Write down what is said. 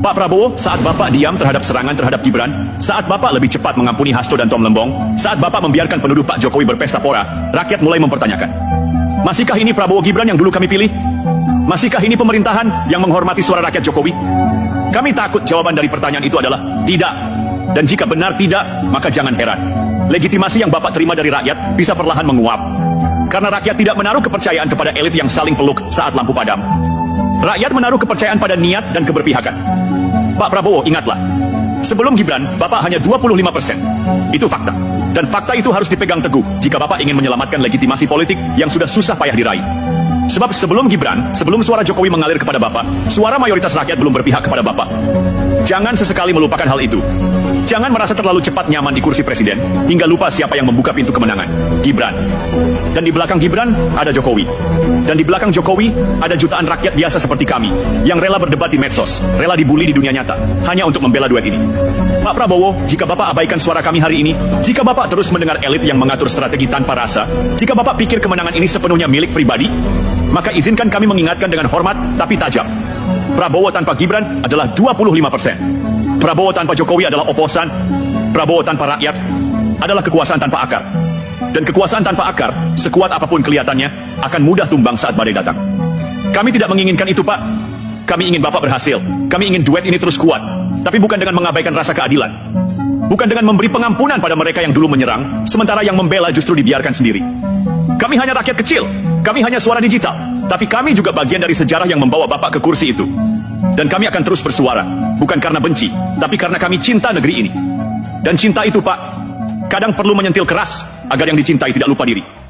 Pak Prabowo, saat Bapak diam terhadap serangan terhadap Gibran, saat Bapak lebih cepat mengampuni Hasto dan Tom Lembong, saat Bapak membiarkan penuduh Pak Jokowi berpesta pora, rakyat mulai mempertanyakan. Masihkah ini Prabowo Gibran yang dulu kami pilih? Masihkah ini pemerintahan yang menghormati suara rakyat Jokowi? Kami takut jawaban dari pertanyaan itu adalah tidak. Dan jika benar tidak, maka jangan heran. Legitimasi yang Bapak terima dari rakyat bisa perlahan menguap. Karena rakyat tidak menaruh kepercayaan kepada elit yang saling peluk saat lampu padam. Rakyat menaruh kepercayaan pada niat dan keberpihakan. Pak Prabowo, ingatlah, sebelum Gibran, Bapak hanya 25%. Itu fakta. Dan fakta itu harus dipegang teguh jika Bapak ingin menyelamatkan legitimasi politik yang sudah susah payah diraih. Sebab sebelum Gibran, sebelum suara Jokowi mengalir kepada Bapak, suara mayoritas rakyat belum berpihak kepada Bapak. Jangan sesekali melupakan hal itu. Jangan merasa terlalu cepat nyaman di kursi presiden, hingga lupa siapa yang membuka pintu kemenangan. Gibran. Dan di belakang Gibran, ada Jokowi. Dan di belakang Jokowi, ada jutaan rakyat biasa seperti kami, yang rela berdebat di medsos, rela dibully di dunia nyata, hanya untuk membela duet ini. Pak Prabowo, jika Bapak abaikan suara kami hari ini, jika Bapak terus mendengar elit yang mengatur strategi tanpa rasa, jika Bapak pikir kemenangan ini sepenuhnya milik pribadi, maka izinkan kami mengingatkan dengan hormat, tapi tajam. Prabowo tanpa Gibran adalah 25%. Prabowo tanpa Jokowi adalah oposan. Prabowo tanpa rakyat adalah kekuasaan tanpa akar. Dan kekuasaan tanpa akar, sekuat apapun kelihatannya, akan mudah tumbang saat badai datang. Kami tidak menginginkan itu, Pak. Kami ingin Bapak berhasil. Kami ingin duet ini terus kuat. Tapi bukan dengan mengabaikan rasa keadilan. Bukan dengan memberi pengampunan pada mereka yang dulu menyerang, sementara yang membela justru dibiarkan sendiri. Kami hanya rakyat kecil. Kami hanya suara digital. Tapi kami juga bagian dari sejarah yang membawa Bapak ke kursi itu. Dan kami akan terus bersuara, bukan karena benci, tapi karena kami cinta negeri ini. Dan cinta itu, Pak, kadang perlu menyentil keras agar yang dicintai tidak lupa diri.